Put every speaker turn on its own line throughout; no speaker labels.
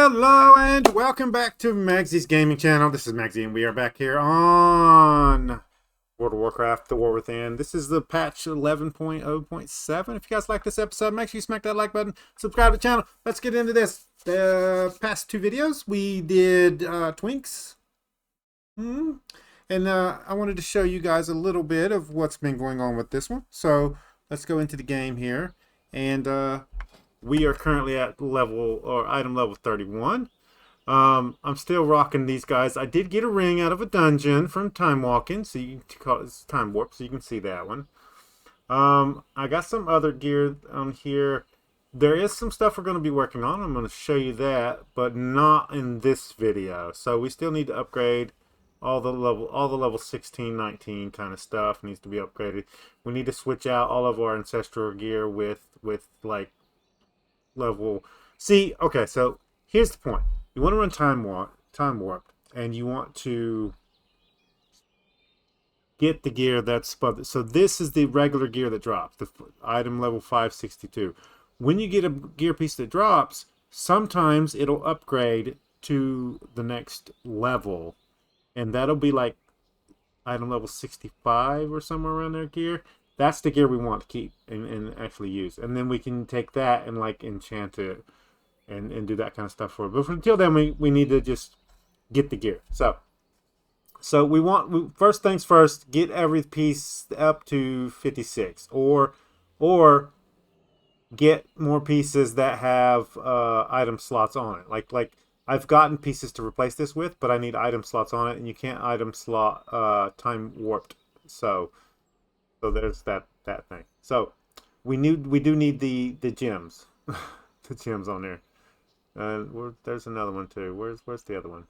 Hello and welcome back to Magzie's gaming channel. This is Magzie and we are back here on World of Warcraft, The War Within. This is the patch 11.0.7. If you guys like this episode, make sure you smack that like button, subscribe to the channel. Let's get into this. The past two videos we did Twinks. And I wanted to show you guys a little bit of what's been going on with this one. So let's go into the game here. And we are currently at item level 31. I'm still rocking these guys. I did get a ring out of a dungeon from Timewalking, so you can call it Time Warp, so you can see that one. I got some other gear on here. There is some stuff we're going to be working on. I'm going to show you that, but not in this video. So we still need to upgrade all the level 16, 19 kind of stuff needs to be upgraded. We need to switch out all of our ancestral gear with like level. See, okay, so here's the point. You want to run time warp, and you want to get the gear that's above. So this is the regular gear that drops, the item level 562. When you get a gear piece that drops, sometimes it'll upgrade to the next level, and that'll be like item level 65 or somewhere around there gear. That's the gear we want to keep and actually use. And then we can take that and like enchant it and do that kind of stuff for it. But until then, we need to just get the gear. So first things first, get every piece up to 56. Or get more pieces that have item slots on it. Like I've gotten pieces to replace this with, but I need item slots on it, and you can't item slot time warped. So there's that thing. So we do need the gems, the gems on there. There's another one too. Where's the other one?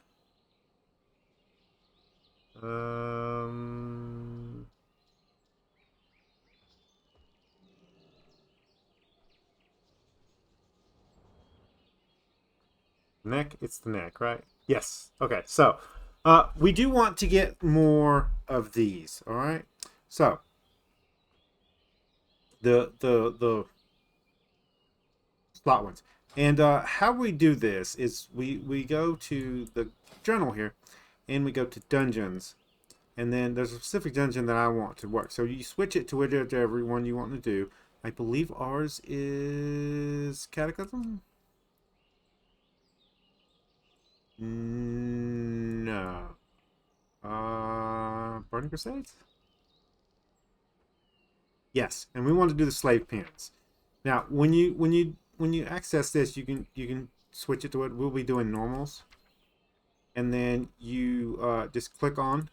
Neck. It's the neck, right? Yes. Okay. So we do want to get more of these. All right. So the slot ones. And how we do this is we go to the journal here, and we go to dungeons, and then there's a specific dungeon that I want to work. So you switch it to whichever one you want to do. I believe ours is Cataclysm. No. Burning Crusades. Yes, and we want to do the slave pens. Now, when you access this, you can switch it to what we'll be doing normals, and then you just click on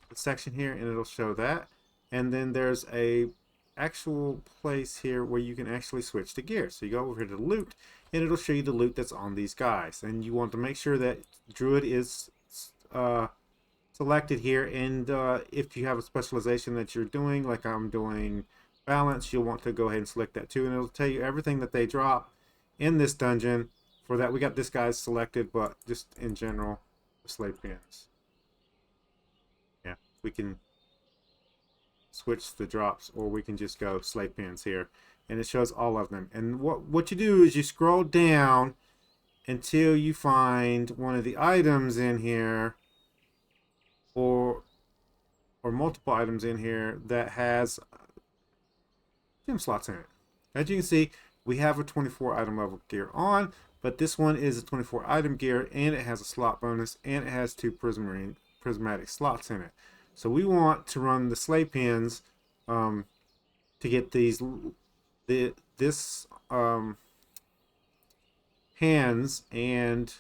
the section here, and it'll show that. And then there's a actual place here where you can actually switch to gear. So you go over here to loot, and it'll show you the loot that's on these guys. And you want to make sure that Druid is selected here, and if you have a specialization that you're doing, like I'm doing balance, you'll want to go ahead and select that too, and it'll tell you everything that they drop in this dungeon. For that, we got this guy's selected, but just in general, the slave pens. Yeah, we can switch the drops, or we can just go slave pens here, and it shows all of them. And what you do is you scroll down until you find one of the items in here, or multiple items in here that has gem slots in it. As you can see, we have a 24 item level gear on, but this one is a 24 item gear, and it has a slot bonus, and it has 2 prismatic slots in it. So we want to run the slave pens to get this hands and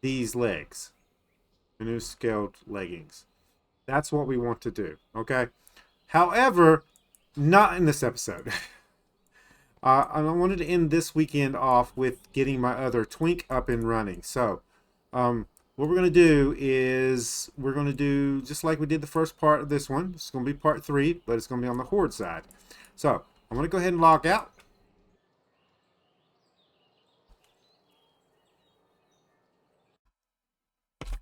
these legs, the new scaled leggings. That's what we want to do. Okay. However, not in this episode. I wanted to end this weekend off with getting my other Twink up and running. So, what we're going to do is we're going to do just like we did the first part of this one. It's going to be part 3, but it's going to be on the Horde side. So, I'm going to go ahead and log out.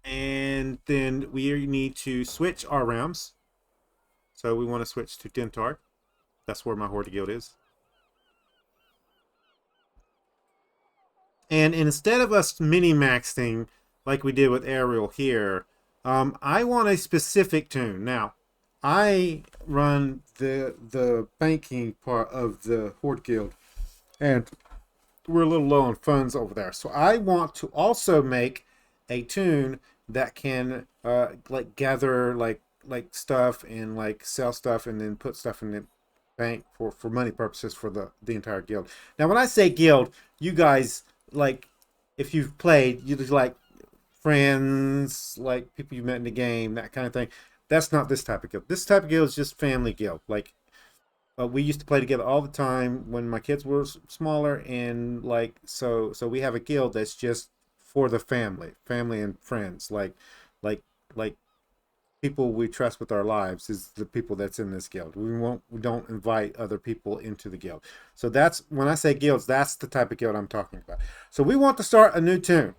And then we need to switch our realms. So we want to switch to Dentar. That's where my Horde guild is. And instead of us mini-maxing like we did with Ariel here, I want a specific tune. Now, I run the banking part of the Horde Guild, and we're a little low on funds over there. So I want to also make a tune that can like gather like stuff and like sell stuff and then put stuff in the bank for money purposes for the entire guild. Now when I say guild, you guys, like, if you've played, you just like friends, like people you met in the game, that kind of thing. That's not this type of guild. This type of guild is just family guild. Like, we used to play together all the time when my kids were smaller, and like so we have a guild that's just for the family and friends, like like people we trust with our lives is the people that's in this guild. We don't invite other people into the guild. So that's when I say guilds, that's the type of guild I'm talking about. So we want to start a new tune,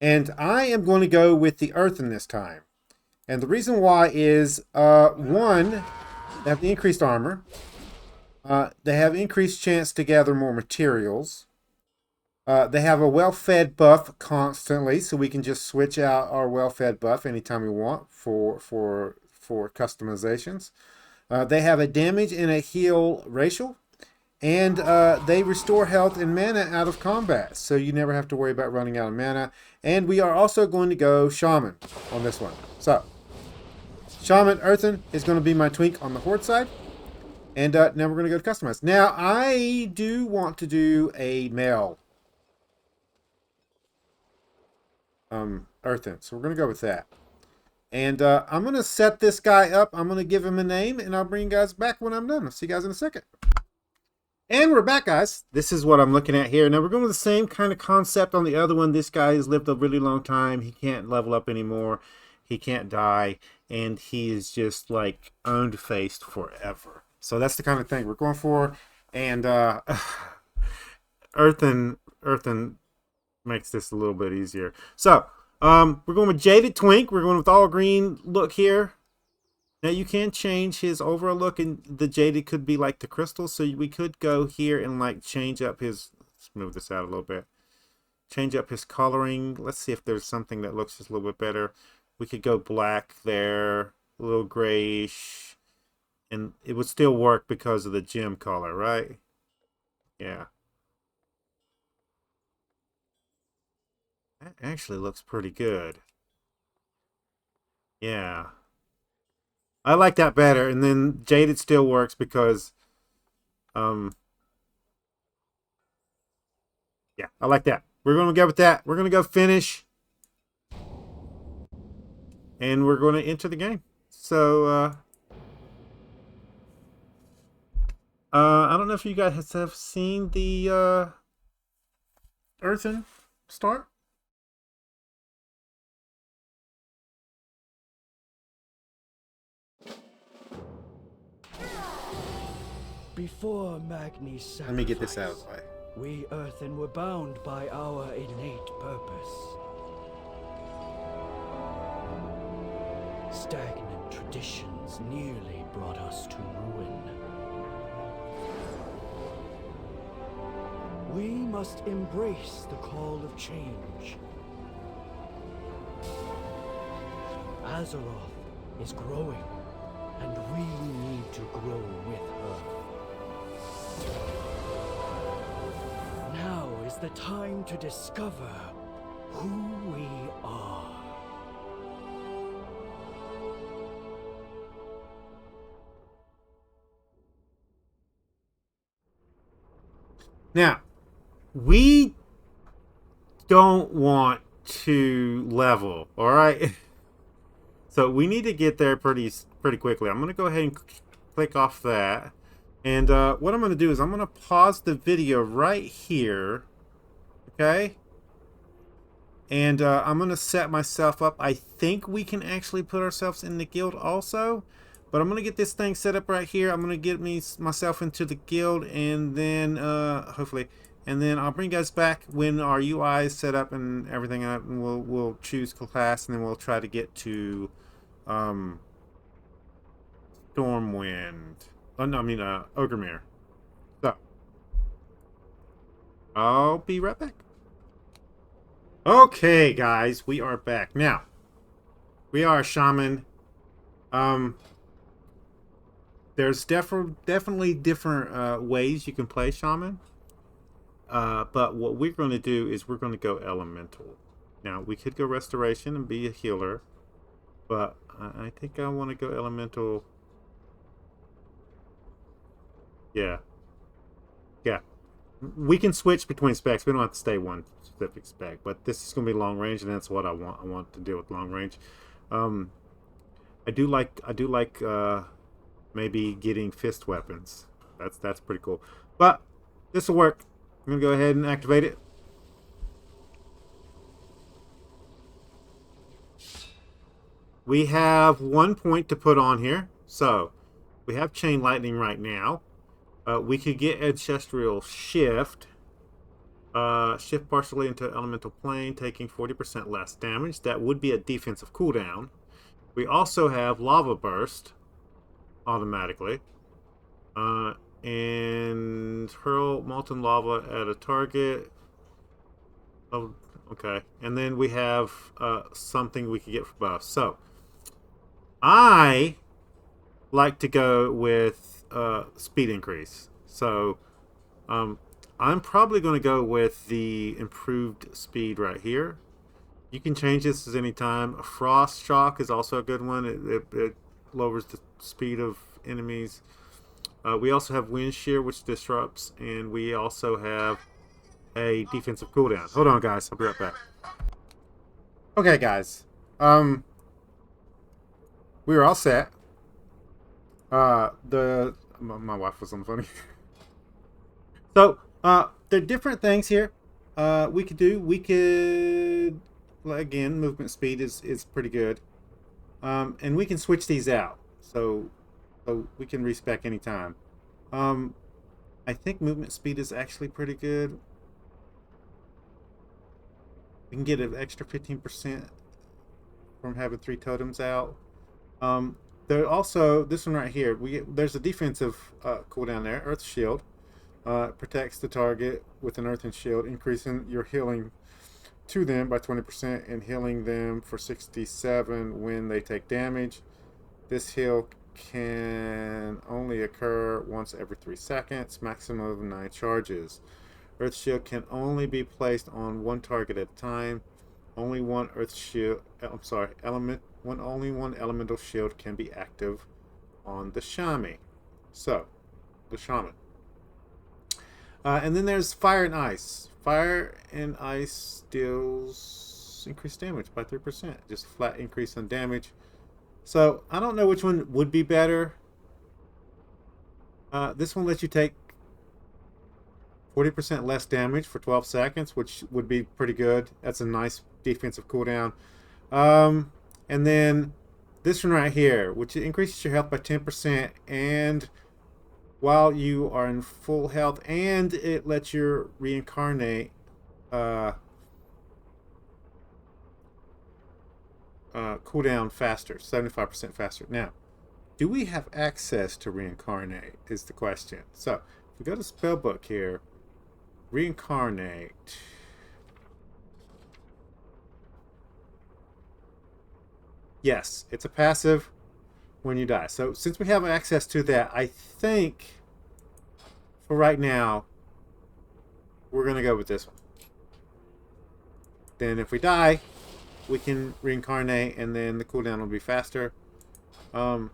and I am going to go with the Earthen this time. And the reason why is one, they have the increased armor. They have increased chance to gather more materials. They have a well-fed buff constantly, so we can just switch out our well-fed buff anytime we want for customizations. They have a damage and a heal racial, and they restore health and mana out of combat, so you never have to worry about running out of mana. And we are also going to go Shaman on this one. So, Shaman Earthen is going to be my twink on the Horde side. And now we're going to go to customize. Now, I do want to do a male Earthen. So we're going to go with that. And I'm going to set this guy up. I'm going to give him a name, and I'll bring you guys back when I'm done. I'll see you guys in a second. And we're back, guys. This is what I'm looking at here. Now, we're going with the same kind of concept on the other one. This guy has lived a really long time. He can't level up anymore. He can't die. And he is just, like, owned-faced forever. So that's the kind of thing we're going for. And Earthen makes this a little bit easier. So, we're going with Jaded Twink. We're going with all green look here. Now you can change his overall look, and the Jaded could be like the crystal. So we could go here and like change up his, let's move this out a little bit. Change up his coloring. Let's see if there's something that looks just a little bit better. We could go black there, a little grayish, and it would still work because of the gem color, right? Yeah. That actually looks pretty good. Yeah. I like that better. And then Jaded still works because, yeah, I like that. We're going to go with that. We're going to go finish. And we're going to enter the game. So, I don't know if you guys have seen the, Earthen start.
Before Magnie's sacrifice,
Let me get this out of the way.
we Earthen were bound by our innate purpose. Stagnant traditions nearly brought us to ruin. We must embrace the call of change. Azeroth is growing, and we need to grow with her. Now is the time to discover who we are.
Now, we don't want to level, all right? So we need to get there pretty quickly. I'm going to go ahead and click off that. And what I'm going to do is I'm going to pause the video right here, okay? And I'm going to set myself up. I think we can actually put ourselves in the guild also. But I'm going to get this thing set up right here. I'm going to get myself into the guild, and then hopefully, and then I'll bring you guys back when our UI is set up and everything, and we'll choose class, and then we'll try to get to Stormwind. Oh no, I mean Orgrimmar. So I'll be right back. Okay, guys, we are back. Now, we are a shaman. Um, there's definitely different ways you can play shaman. But what we're going to do is we're going to go elemental. Now, we could go restoration and be a healer, but I think I want to go elemental. Yeah. Yeah. We can switch between specs. We don't have to stay one specific spec, but this is going to be long range, and that's what I want. I want to deal with long range. Um, I do like maybe getting fist weapons. That's pretty cool. But this will work. I'm gonna go ahead and activate it. We have 1 point to put on here, so we have chain lightning right now. We could get ancestral shift. Shift partially into elemental plane, taking 40% less damage. That would be a defensive cooldown. We also have lava burst automatically. And hurl molten lava at a target. Oh, okay. And then we have something we could get for buffs. So, I like to go with speed increase. So, I'm probably going to go with the improved speed right here. You can change this at any time. A frost shock is also a good one. It lowers the speed of enemies. We also have wind shear, which disrupts, and we also have a defensive cooldown. Hold on, guys. I'll be right back. Okay, guys. We were all set. My wife was on the phone. So, there are different things here. We could do. We could again, movement speed is pretty good. And we can switch these out. So we can respec anytime. I think movement speed is actually pretty good. We can get an extra 15% from having 3 totems out. There also, this one right here, there's a defensive cooldown there, Earth Shield. Protects the target with an Earthen Shield, increasing your healing to them by 20% and healing them for 67 when they take damage. This heal can only occur once every 3 seconds, maximum of 9 charges. Earth Shield can only be placed on one target at a time. Only one Earth Shield, only one Elemental Shield can be active on the Shaman. So, the Shaman. And then there's Fire and Ice. Fire and Ice deals increased damage by 3%. Just a flat increase on damage. So, I don't know which one would be better. This one lets you take 40% less damage for 12 seconds, which would be pretty good. That's a nice defensive cooldown. And then this one right here, which increases your health by 10%, and while you are in full health, and it lets you reincarnate cooldown faster, 75% faster. Now, do we have access to reincarnate is the question. So, if we go to spellbook here, reincarnate. Yes, it's a passive when you die. So since we have access to that, I think for right now, we're going to go with this one. Then if we die, we can reincarnate and then the cooldown will be faster. It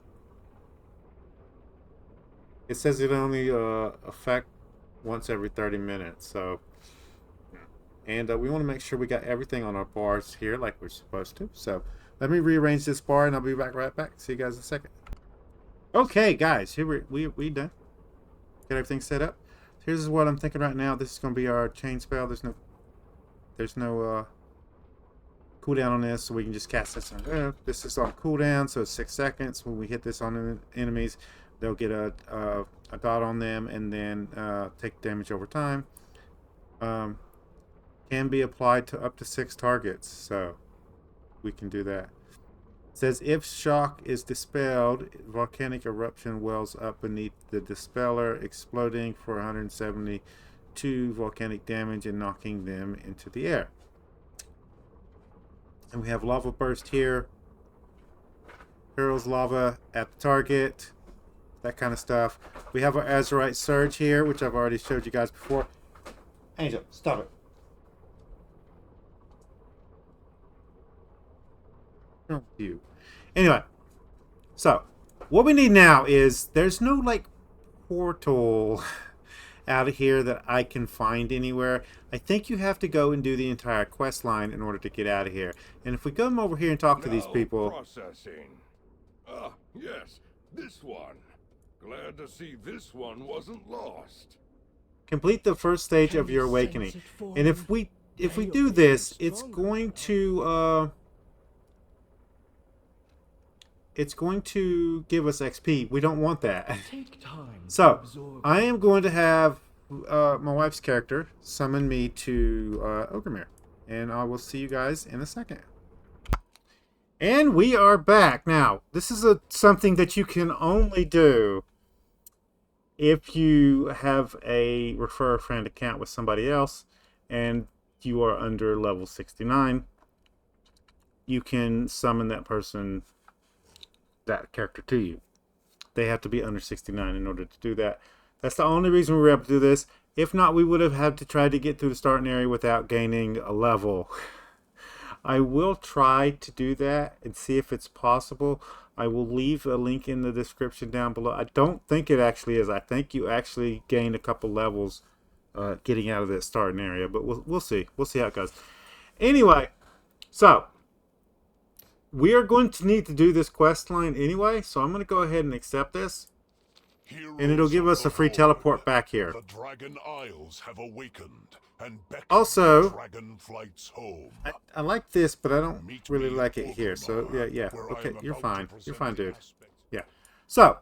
says it only affect once every 30 minutes. So, and we want to make sure we got everything on our bars here like we're supposed to. So let me rearrange this bar and I'll be right back. See you guys in a second. Okay, guys, here we done. Got everything set up. Here's what I'm thinking right now. This is going to be our chain spell. There's no cooldown on this, so we can just cast this on. This is on cooldown, so it's 6 seconds. When we hit this on enemies, they'll get a dot on them and then take damage over time. Can be applied to up to 6 targets, so we can do that. It says if shock is dispelled, volcanic eruption wells up beneath the dispeller, exploding for 172 volcanic damage and knocking them into the air. And we have lava burst here. Hurls lava at the target. That kind of stuff. We have our Azurite Surge here, which I've already showed you guys before. Angel, stop it. What's wrong with you? Anyway, so what we need now is there's no like portal out of here that I can find anywhere. I think you have to go and do the entire quest line in order to get out of here. And if we come over here and talk to these people.
Processing. Ah, yes, this one. Glad to see this one wasn't lost.
Complete the first stage of your awakening. And if we do this, it's going to give us XP. We don't want that. So I am going to have my wife's character summon me to Orgrimmar, and I will see you guys in a second. And we are back. Now, this is something that you can only do if you have a refer a friend account with somebody else and you are under level 69. You can summon that character to you. They have to be under 69 in order to do that. That's the only reason we were able to do this. If not, we would have had to try to get through the starting area without gaining a level. I will try to do that and see if it's possible. I will leave a link in the description down below. I don't think it actually is. I think you actually gain a couple levels getting out of that starting area, but we'll see. We'll see how it goes. Anyway, so we are going to need to do this quest line anyway, so I'm going to go ahead and accept this. And it'll give us a free teleport back here.
The Dragon Isles have awakened and
also,
dragon flights home.
I like this, but I don't really like it here. So yeah. Okay, you're fine. You're fine, dude. Yeah. So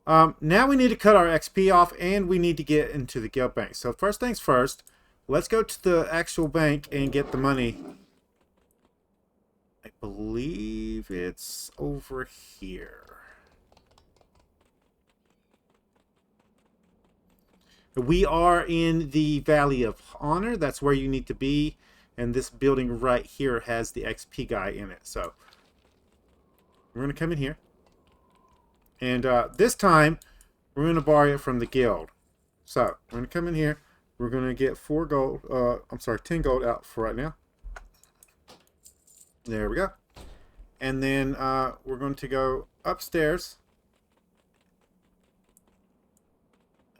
now we need to cut our XP off, and we need to get into the guild bank. So first things first, let's go to the actual bank and get the money. I believe it's over here. We are in the Valley of Honor. That's where you need to be. And this building right here has the XP guy in it. So we're going to come in here. And this time, we're going to borrow it from the guild. So we're going to come in here. We're going to get 10 gold out for right now. There we go. And then we're going to go upstairs.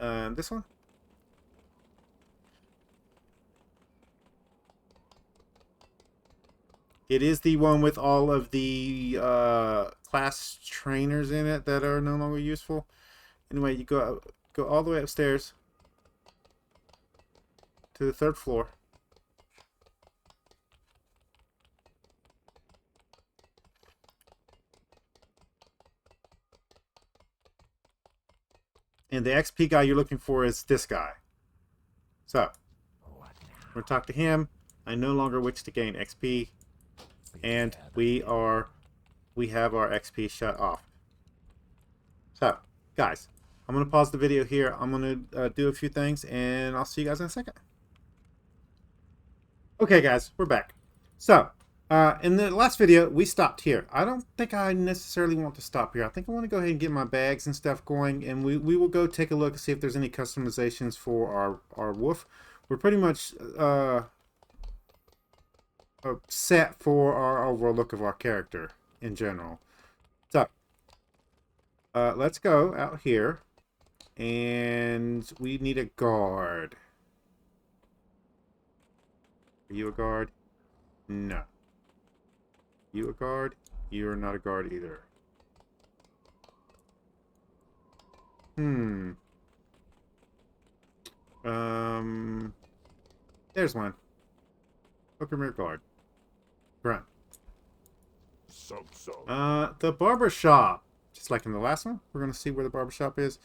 This one. It is the one with all of the class trainers in it that are no longer useful. Anyway, you go all the way upstairs to the 3rd floor. And the XP guy you're looking for is this guy. So, we're going to talk to him. I no longer wish to gain XP. And we have our XP shut off. So, guys, I'm going to pause the video here. I'm going to do a few things, and I'll see you guys in a second. Okay, guys, we're back. So, in the last video, we stopped here. I don't think I necessarily want to stop here. I think I want to go ahead and get my bags and stuff going, and we will go take a look and see if there's any customizations for our wolf. We're pretty much set for our overall look of our character in general. So let's go out here, and we need a guard. Are you a guard? No. You a guard? You're not a guard either. There's one. Orgrimmar guard. Grunt. The barber shop. Just like in the last one, we're going to see where the barber shop is.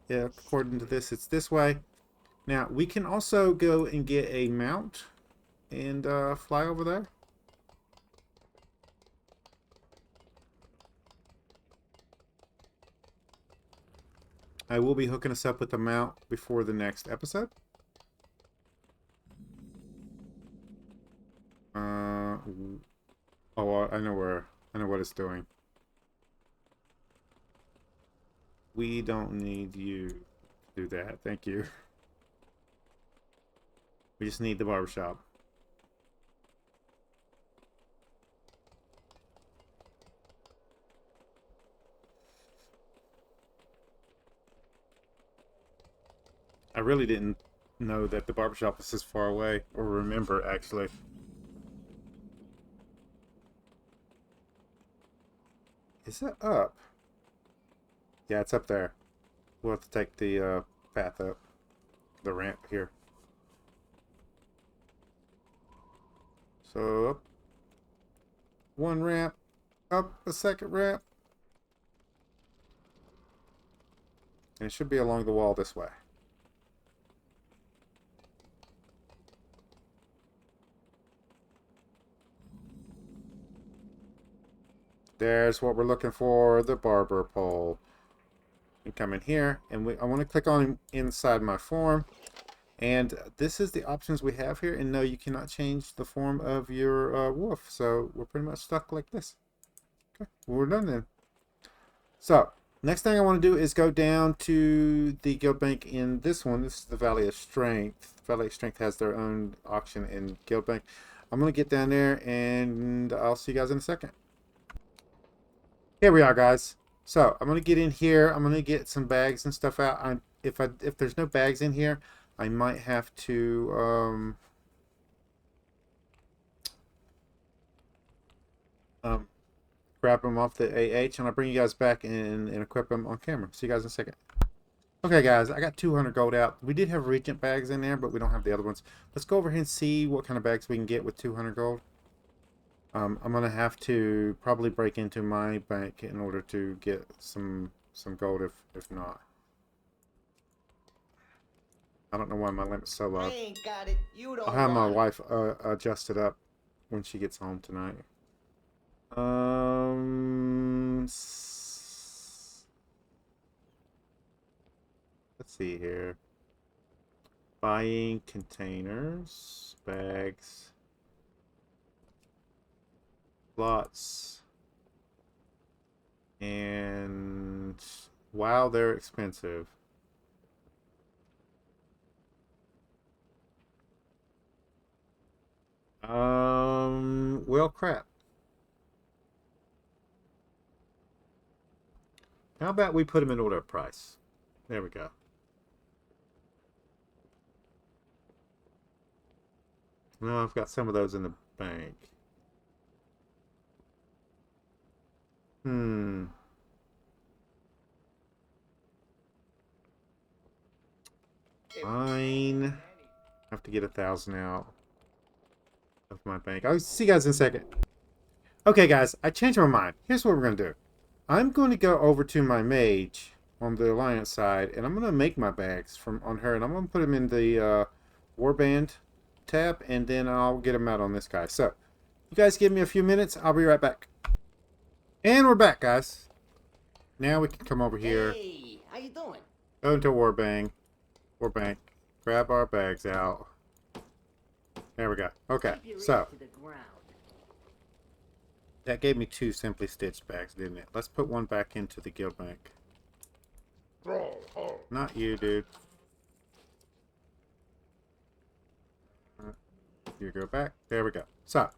Yeah, according to this, it's this way. Now, we can also go and get a mount and fly over there. I will be hooking us up with the mount before the next episode. Oh, I know what it's doing. We don't need you to do that. Thank you. We just need the barbershop. I really didn't know that the barbershop was this far away, or remember, actually. Is it up? Yeah, it's up there. We'll have to take the path up. The ramp here. So, up. One ramp. Up a second ramp. And it should be along the wall this way. There's what we're looking for, the barber pole. You come in here, and I want to click on inside my form. And this is the options we have here. And no, you cannot change the form of your wolf. So we're pretty much stuck like this. Okay, well, we're done then. So, next thing I want to do is go down to the guild bank in this one. This is the Valley of Strength. Valley of Strength has their own auction in guild bank. I'm going to get down there, and I'll see you guys in a second. Here we are, guys. So I'm gonna get in here. I'm gonna get some bags and stuff out. If there's no bags in here, I might have to grab them off the AH, and I'll bring you guys back and equip them on camera. See you guys in a second. Okay, guys, I got 200 gold out. We did have Regent bags in there, but we don't have the other ones. Let's go over here and see what kind of bags we can get with 200 gold. I'm gonna have to probably break into my bank in order to get some gold if not. I don't know why my limit's so low.
I ain't got it. You don't
I'll have my
want
wife adjust it up when she gets home tonight. Let's see here. Buying containers, bags. Lots, and wow, they're expensive. Well, crap. How about we put them in order of price? There we go. No, I've got some of those in the bank. Fine. I have to get 1,000 out of my bank. I'll see you guys in a second. Okay, guys, I changed my mind. Here's what we're going to do. I'm going to go over to my mage on the alliance side, and I'm going to make my bags on her, and I'm going to put them in the warband tab, and then I'll get them out on this guy. So, you guys give me a few minutes. I'll be right back. And we're back, guys. Now we can come over here.
Hey, how you doing?
Go into Warbank. Grab our bags out. There we go. Okay, so that gave me 2 simply stitched bags, didn't it? Let's put one back into the guild bank. Not you, dude. You go back. There we go. So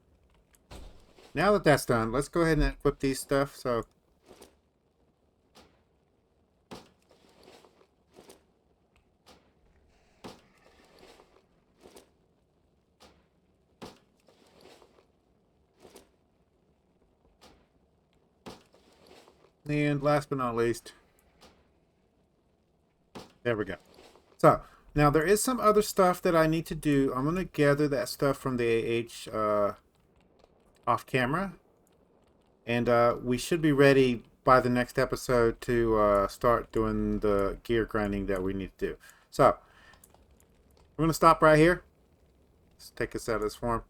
now that that's done, let's go ahead and equip these stuff. So and last but not least, there we go. So now there is some other stuff that I need to do. I'm going to gather that stuff from the AH off camera, and we should be ready by the next episode to start doing the gear grinding that we need to do. So we're going to stop right here. Let's take us out of this form.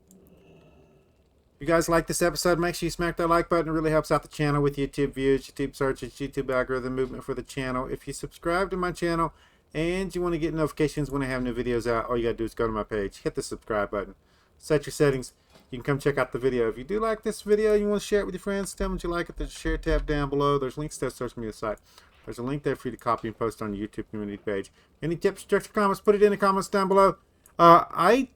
If you guys like this episode, make sure you smack that like button. It really helps out the channel with YouTube views, YouTube searches, YouTube algorithm movement for the channel. If you subscribe to my channel and you want to get notifications when I have new videos out, all you got to do is go to my page, hit the subscribe button, set your settings. you can come check out the video. If you do like this video, you want to share it with your friends, tell them that you like it. There's a share tab down below. There's links to that social media site. There's a link there for you to copy and post on the YouTube community page. Any tips, tricks, or comments, put it in the comments down below. I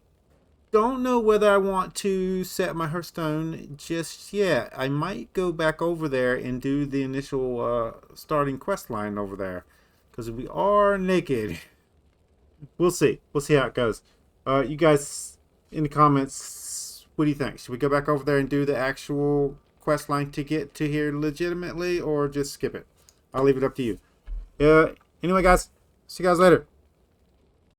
don't know whether I want to set my Hearthstone just yet. I might go back over there and do the initial starting quest line over there, because we are naked. We'll see. We'll see how it goes. You guys in the comments, what do you think? Should we go back over there and do the actual quest line to get to here legitimately, or just skip it? I'll leave it up to you. Anyway, guys, see you guys later.